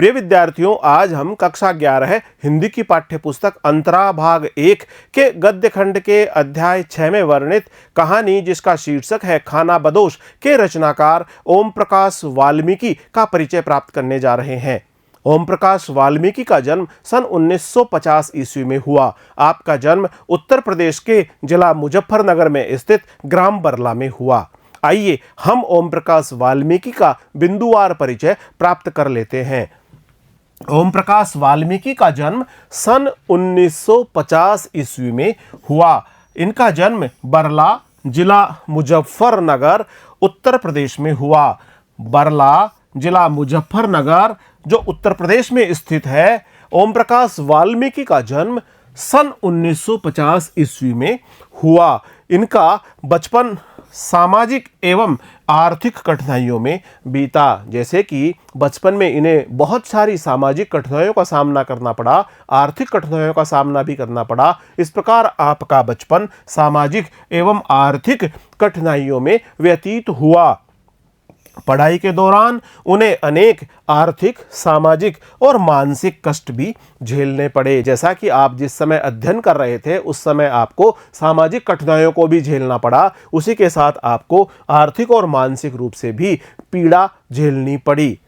प्रिय विद्यार्थियों, आज हम कक्षा 11 हिंदी की पाठ्य पुस्तक अंतरा भाग 1 के गद्य खंड के अध्याय 6 में वर्णित कहानी, जिसका शीर्षक है खाना बदोश, के रचनाकार ओम प्रकाश वाल्मीकि का परिचय प्राप्त करने जा रहे हैं। ओम प्रकाश वाल्मीकि का जन्म सन 1950 ईस्वी में हुआ। आपका जन्म उत्तर प्रदेश के जिला मुजफ्फरनगर में स्थित ग्राम बरला में हुआ। आइए हम ओम प्रकाश वाल्मीकि का बिंदुवार परिचय प्राप्त कर लेते हैं। ओम प्रकाश वाल्मीकि का जन्म सन 1950 ईस्वी में हुआ। इनका जन्म बरला, जिला मुजफ्फरनगर, उत्तर प्रदेश में हुआ। बरला, जिला मुजफ्फरनगर, जो उत्तर प्रदेश में स्थित है। ओम प्रकाश वाल्मीकि का जन्म सन 1950 ईस्वी में हुआ। इनका बचपन सामाजिक एवं आर्थिक कठिनाइयों में बीता। जैसे कि बचपन में इन्हें बहुत सारी सामाजिक कठिनाइयों का सामना करना पड़ा, आर्थिक कठिनाइयों का सामना भी करना पड़ा। इस प्रकार आपका बचपन सामाजिक एवं आर्थिक कठिनाइयों में व्यतीत हुआ। पढ़ाई के दौरान उन्हें अनेक आर्थिक, सामाजिक और मानसिक कष्ट भी झेलने पड़े। जैसा कि आप जिस समय अध्ययन कर रहे थे उस समय आपको सामाजिक कठिनाइयों को भी झेलना पड़ा, उसी के साथ आपको आर्थिक और मानसिक रूप से भी पीड़ा झेलनी पड़ी।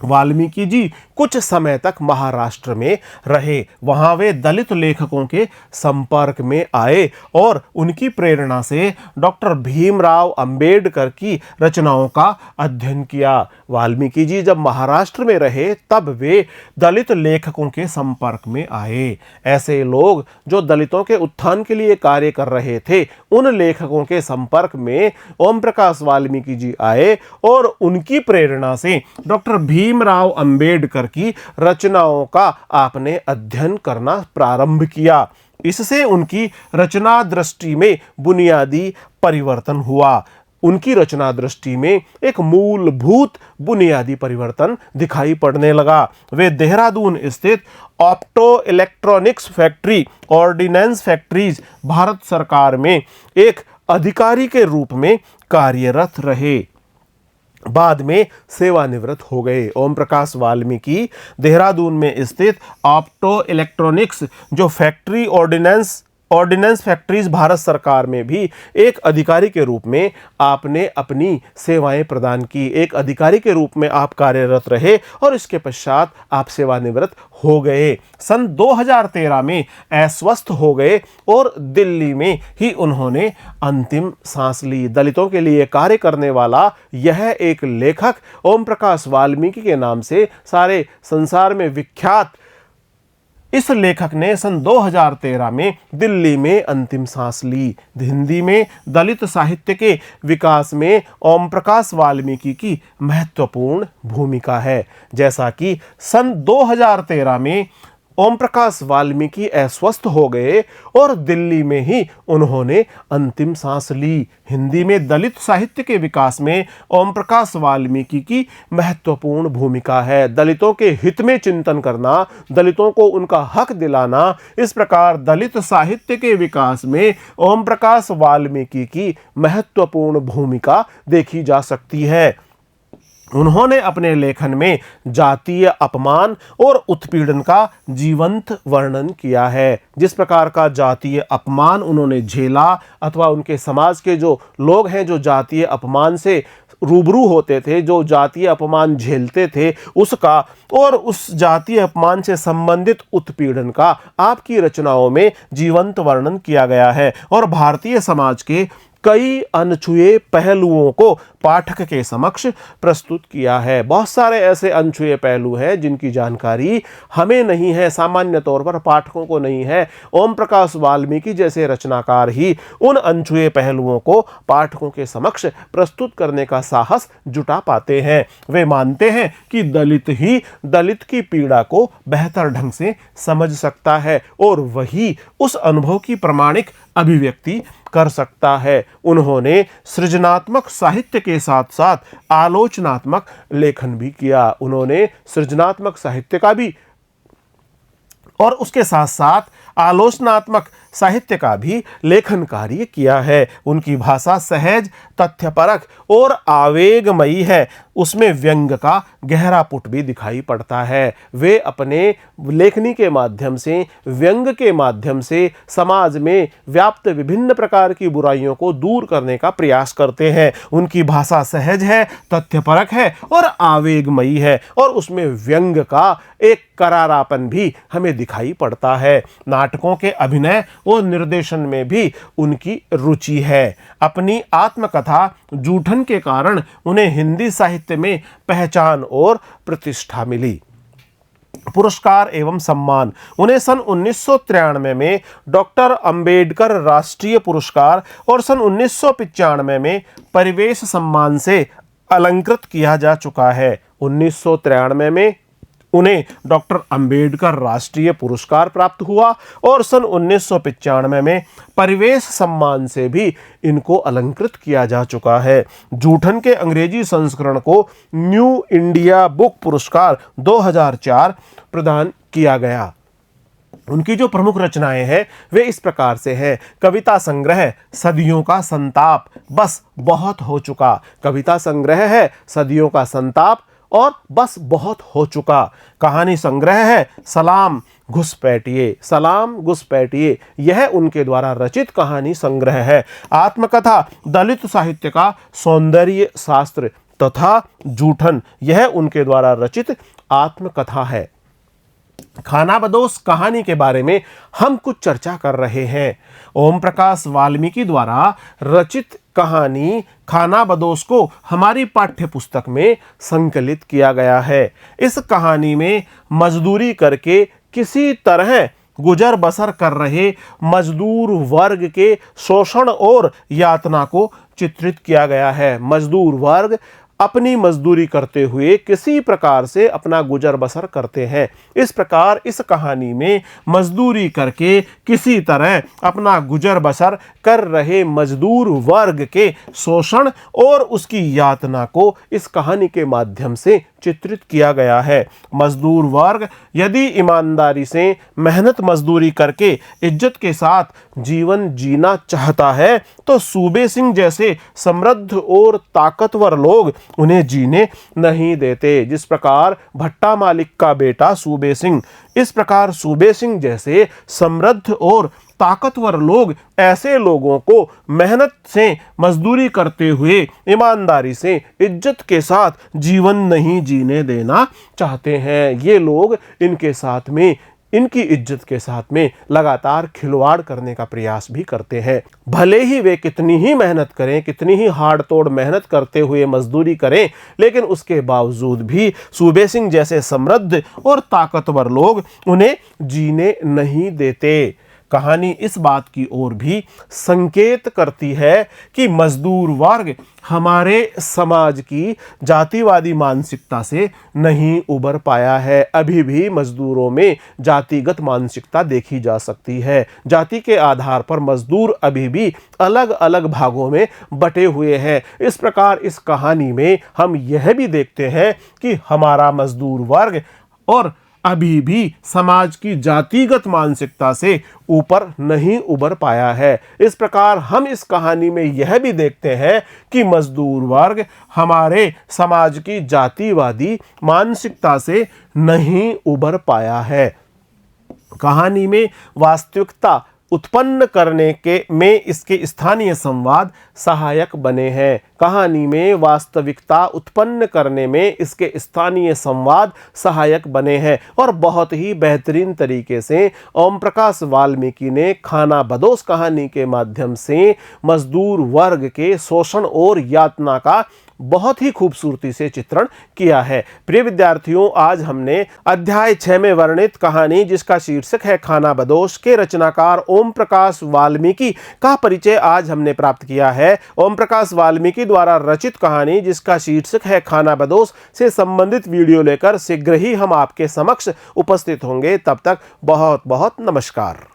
वाल्मीकि जी कुछ समय तक महाराष्ट्र में रहे। वहां वे दलित लेखकों के संपर्क में आए और उनकी प्रेरणा से डॉक्टर भीमराव अंबेडकर की रचनाओं का अध्ययन किया। वाल्मीकि जी जब महाराष्ट्र में रहे तब वे दलित लेखकों के संपर्क में आए। ऐसे लोग जो दलितों के उत्थान के लिए कार्य कर रहे थे, उन लेखकों के संपर्क में ओम प्रकाश वाल्मीकि जी आए और उनकी प्रेरणा से डॉक्टर भीमराव अंबेडकर की रचनाओं का आपने अध्ययन करना प्रारंभ किया। इससे उनकी रचना दृष्टि में बुनियादी परिवर्तन हुआ। उनकी रचना दृष्टि में एक मूलभूत बुनियादी परिवर्तन दिखाई पड़ने लगा। वे देहरादून स्थित opto electronics factory, ordnance factories, Bharat सरकार में एक अधिकारी के रूप में कार्यरत रहे। बाद में सेवानिवृत्त हो गए। ओम प्रकाश वाल्मीकि देहरादून में स्थित ऑप्टो इलेक्ट्रॉनिक्स जो फैक्ट्री, ऑर्डिनेंस फैक्ट्रीज, भारत सरकार में भी एक अधिकारी के रूप में आपने अपनी सेवाएं प्रदान की। एक अधिकारी के रूप में आप कार्यरत रहे और इसके पश्चात आप सेवानिवृत्त हो गए। सन 2013 में अस्वस्थ हो गए और दिल्ली में ही उन्होंने अंतिम सांस ली। दलितों के लिए कार्य करने वाला यह एक लेखक ओम प्रकाश वाल्मीकि के नाम से सारे संसार में विख्यात इस लेखक ने सन 2013 में दिल्ली में अंतिम सांस ली। हिंदी में दलित साहित्य के विकास में ओम प्रकाश वाल्मीकि की महत्वपूर्ण भूमिका है। जैसा कि सन 2013 में ओम प्रकाश वाल्मीकि अस्वस्थ हो गए और दिल्ली में ही उन्होंने अंतिम सांस ली। हिंदी में दलित साहित्य के विकास में ओम प्रकाश वाल्मीकि की महत्वपूर्ण भूमिका है। दलितों के हित में चिंतन करना, दलितों को उनका हक दिलाना, इस प्रकार दलित साहित्य के विकास में ओम प्रकाश वाल्मीकि की महत्वपूर्ण भूमिका देखी जा सकती है। उन्होंने अपने लेखन में जातीय अपमान और उत्पीड़न का जीवंत वर्णन किया है। जिस प्रकार का जातीय अपमान उन्होंने झेला अथवा उनके समाज के जो लोग हैं जो जातीय अपमान से रूबरू होते थे, जो जातीय अपमान झेलते थे, उसका और उस जातीय अपमान से संबंधित उत्पीड़न का आपकी रचनाओं में जीवंत वर्णन किया गया है और भारतीय समाज के कई अनछुए पहलुओं को पाठक के समक्ष प्रस्तुत किया है। बहुत सारे ऐसे अनछुए पहलू हैं जिनकी जानकारी हमें नहीं है, सामान्य तौर पर पाठकों को नहीं है। ओम प्रकाश वाल्मीकि जैसे रचनाकार ही उन अनछुए पहलुओं को पाठकों के समक्ष प्रस्तुत करने का साहस जुटा पाते हैं। वे मानते हैं कि दलित ही दलित की पीड़ा को बेहतर ढंग से समझ सकता है और वही उस अनुभव की प्रामाणिक अभिव्यक्ति कर सकता है। उन्होंने सृजनात्मक साहित्य के साथ साथ आलोचनात्मक लेखन भी किया। उन्होंने सृजनात्मक साहित्य का भी और उसके साथ साथ आलोचनात्मक साहित्य का भी लेखन कार्य किया है। उनकी भाषा सहज, तथ्यपरक और आवेगमयी है। उसमें व्यंग का गहरा पुट भी दिखाई पड़ता है। वे अपने लेखनी के माध्यम से, व्यंग के माध्यम से समाज में व्याप्त विभिन्न प्रकार की बुराइयों को दूर करने का प्रयास करते हैं। उनकी भाषा सहज है, तथ्यपरक है और आवेगमयी है और उसमें व्यंग का एक करारापन भी हमें दिखाई पड़ता है। नाटकों के अभिनय और निर्देशन में भी उनकी रुचि है। अपनी आत्मकथा जूठन के कारण उन्हें हिंदी साहित्य में पहचान और प्रतिष्ठा मिली। पुरस्कार एवं सम्मान। उन्हें सन 1993 में डॉक्टर अंबेडकर राष्ट्रीय पुरस्कार और सन 1995 में परिवेश सम्मान से अलंकृत किया जा चुका है। 1993 में उन्हें डॉक्टर अंबेडकर राष्ट्रीय पुरस्कार प्राप्त हुआ और सन 1995 में परिवेश सम्मान से भी इनको अलंकृत किया जा चुका है। जूठन के अंग्रेजी संस्करण को न्यू इंडिया बुक पुरस्कार 2004 प्रदान किया गया। उनकी जो प्रमुख रचनाएं हैं वे इस प्रकार से हैं। कविता संग्रह सदियों का संताप, बस बहुत हो चुका। कविता संग्रह है सदियों का संताप और बस बहुत हो चुका। कहानी संग्रह है सलाम घुसपैठिए, सलाम घुसपैठिए, यह उनके द्वारा रचित कहानी संग्रह है। आत्मकथा दलित साहित्य का सौंदर्य शास्त्र तथा जूठन, यह उनके द्वारा रचित आत्मकथा है। खानाबदोश कहानी के बारे में हम कुछ चर्चा कर रहे हैं। ओम प्रकाश वाल्मीकि द्वारा रचित कहानी खानाबदोश को हमारी पाठ्य पुस्तक में संकलित किया गया है। इस कहानी में मजदूरी करके किसी तरह गुजर बसर कर रहे मजदूर वर्ग के शोषण और यातना को चित्रित किया गया है। मजदूर वर्ग अपनी मजदूरी करते हुए किसी प्रकार से अपना गुजर बसर करते हैं। इस प्रकार इस कहानी में मजदूरी करके किसी तरह अपना गुजर बसर कर रहे मजदूर वर्ग के शोषण और उसकी यातना को इस कहानी के माध्यम से चित्रित किया गया है। मजदूर वर्ग यदि ईमानदारी से मेहनत मजदूरी करके इज्जत के साथ जीवन जीना चाहता है तो सूबे सिंह जैसे समृद्ध और ताकतवर लोग उन्हें जीने नहीं देते। जिस प्रकार भट्टा मालिक का बेटा सूबे सिंह, इस प्रकार सूबे सिंह जैसे समृद्ध और ताकतवर लोग ऐसे लोगों को मेहनत से मजदूरी करते हुए ईमानदारी से इज्जत के साथ जीवन नहीं जीने देना चाहते हैं। ये लोग इनके साथ में, इनकी इज्जत के साथ में लगातार खिलवाड़ करने का प्रयास भी करते हैं। भले ही वे कितनी ही मेहनत करें, कितनी ही हाड़ तोड़ मेहनत करते हुए मजदूरी करें, लेकिन उसके बावजूद भी सूबे सिंह जैसे समृद्ध और ताकतवर लोग उन्हें जीने नहीं देते। कहानी इस बात की ओर भी संकेत करती है कि मजदूर वर्ग हमारे समाज की जातिवादी मानसिकता से नहीं उबर पाया है। अभी भी मजदूरों में जातिगत मानसिकता देखी जा सकती है। जाति के आधार पर मजदूर अभी भी अलग अलग भागों में बटे हुए हैं। इस प्रकार इस कहानी में हम यह भी देखते हैं कि हमारा मजदूर वर्ग और अभी भी समाज की जातिगत मानसिकता से ऊपर नहीं उबर पाया है। इस प्रकार हम इस कहानी में यह भी देखते हैं कि मजदूर वर्ग हमारे समाज की जातिवादी मानसिकता से नहीं उबर पाया है। कहानी में वास्तविकता उत्पन्न करने के में इसके स्थानीय संवाद सहायक बने हैं। कहानी में वास्तविकता उत्पन्न करने में इसके स्थानीय संवाद सहायक बने हैं और बहुत ही बेहतरीन तरीके से ओम प्रकाश वाल्मीकि ने खानाबदोश कहानी के माध्यम से मजदूर वर्ग के शोषण और यातना का बहुत ही खूबसूरती से चित्रण किया है। प्रिय विद्यार्थियों, आज हमने अध्याय 6 में वर्णित कहानी जिसका शीर्षक है खानाबदोश के रचनाकार ओम प्रकाश वाल्मीकि का परिचय आज हमने प्राप्त किया है। ओम प्रकाश वाल्मीकि द्वारा रचित कहानी जिसका शीर्षक है खानाबदोश से संबंधित वीडियो लेकर शीघ्र ही हम आपके समक्ष उपस्थित होंगे। तब तक बहुत बहुत नमस्कार।